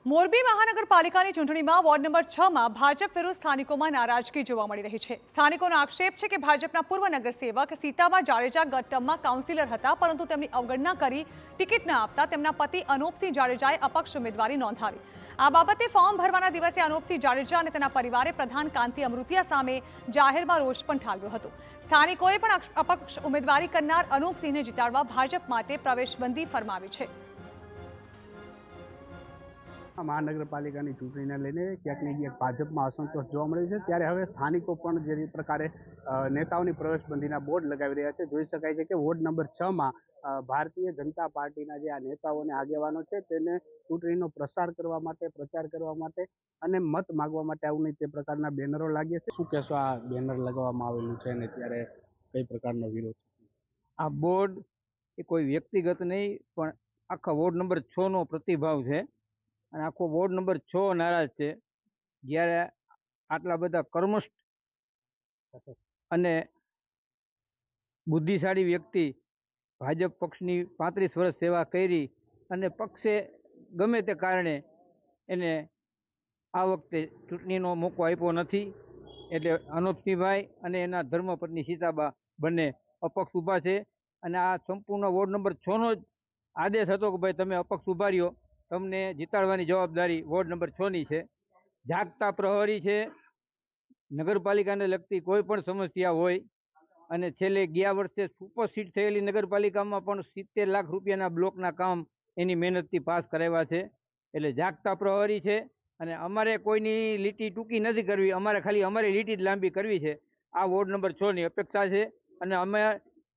મોરબી મહાનગરપાલિકાની ચૂંટણીમાં ward number 6 માં ભાજપ વિરુદ્ધ સ્થાનિકોમાં નારાજગી જોવા મળી રહી છે। સ્થાનિકોનો આક્ષેપ છે કે ભાજપના પૂર્વ નગરસેવક સીતાબા જાડેજા ગત ટર્મમાં કાઉન્સિલર હતા, પરંતુ તેમની અવગણના કરી ટિકિટ ન આપતા તેમના પતિ અનોપસિંહ જાડેજાએ અપક્ષ ઉમેદવારી નોંધાવી। આ બાબતે ફોર્મ ભરવાના દિવસે અનોપસિંહ જાડેજા અને તેના પરિવારે પ્રધાન કાંતિ અમૃતિયા સામે જાહેરમાં રોષ પણ ઠાલવ્યો હતો। સ્થાનિકોએ પણ અપક્ષ ઉમેદવારી કરનાર અનોપસિંહને જીતાડવા ભાજપ માટે પ્રવેશબંધી ફરમાવી છે। મહાનગરપાલિકાની ચૂંટણીને લઈને ક્યાંક ને ક્યાંક ભાજપમાં અસંતોષ જોવા મળે છે, ત્યારે હવે સ્થાનિકો પણ જે પ્રકારે નેતાઓની પ્રવેશબંધીના બોર્ડ લગાવી રહ્યા છે। જોઈ શકાય છે કે વોર્ડ નંબર 6માં ભારતીય જનતા પાર્ટીના જે આ નેતાઓ અને આગેવાનો છે તેને ચૂંટણીનો પ્રચાર કરવા માટે અને મત માગવા માટે આવું નહીં તે પ્રકારના બેનરો લાગ્યા છે। શું કહેશો, આ બેનર લગાવવામાં આવેલું છે અને ત્યારે કઈ પ્રકારનો વિરોધ? આ બોર્ડ એ કોઈ વ્યક્તિગત નહીં, પણ આખા વોર્ડ નંબર 6નો પ્રતિભાવ છે અને આખો વોર્ડ નંબર 6 નારાજ છે। જ્યારે આટલા બધા કર્મસ્થ અને બુદ્ધિશાળી વ્યક્તિ ભાજપ પક્ષની 35 વર્ષ સેવા કરી અને પક્ષે ગમે તે કારણે એને આ વખતે ચૂંટણીનો મોકો આપ્યો નથી, એટલે અનોપસિંહભાઈ અને એના ધર્મપત્ની સીતાબા બંને અપક્ષ ઊભા છે। અને આ સંપૂર્ણ વોર્ડ નંબર 6નો જ આદેશ હતો કે ભાઈ તમે અપક્ષ ઊભા રહ્યો, તમને જીતાડવાની જવાબદારી વોર્ડ નંબર 6ની છે। જાગતા પ્રહરી છે। નગરપાલિકાને લગતી કોઈ પણ સમસ્યા હોય અને છેલ્લે ગયા વર્ષે સુપરસીડ થયેલી નગરપાલિકામાં પણ 70 લાખ રૂપિયાના બ્લોકના કામ એની મહેનતથી પાસ કરાવ્યા છે। એટલે જાગતા પ્રહરી છે અને અમારે કોઈની લીટી ટૂંકી નથી કરવી, અમારે ખાલી અમારી લીટી જ લાંબી કરવી છે। આ વોર્ડ નંબર 6ની અપેક્ષા છે અને અમે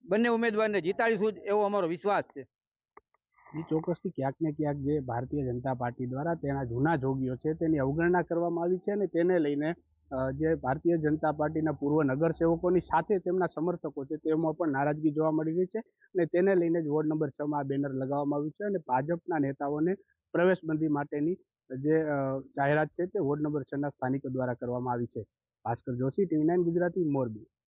બંને ઉમેદવારને જીતાડીશું જ એવો અમારો વિશ્વાસ છે। એ ચોક્કસથી ક્યાંક ને ક્યાંક જે ભારતીય જનતા પાર્ટી દ્વારા તેના જૂના જોગીઓ છે તેની અવગણના કરવામાં આવી છે અને તેને લઈને જે ભારતીય જનતા પાર્ટીના પૂર્વ નગરસેવકોની સાથે તેમના સમર્થકો છે તેમાં પણ નારાજગી જોવા મળી રહી છે અને તેને લઈને જ વોર્ડ નંબર 6માં આ બેનર લગાવવામાં આવ્યું છે અને ભાજપના નેતાઓને પ્રવેશબંધી માટેની જે જાહેરાત છે તે વોર્ડ નંબર 6ના સ્થાનિકો દ્વારા કરવામાં આવી છે। ભાસ્કર જોશી, TV9 ગુજરાતી, મોરબી।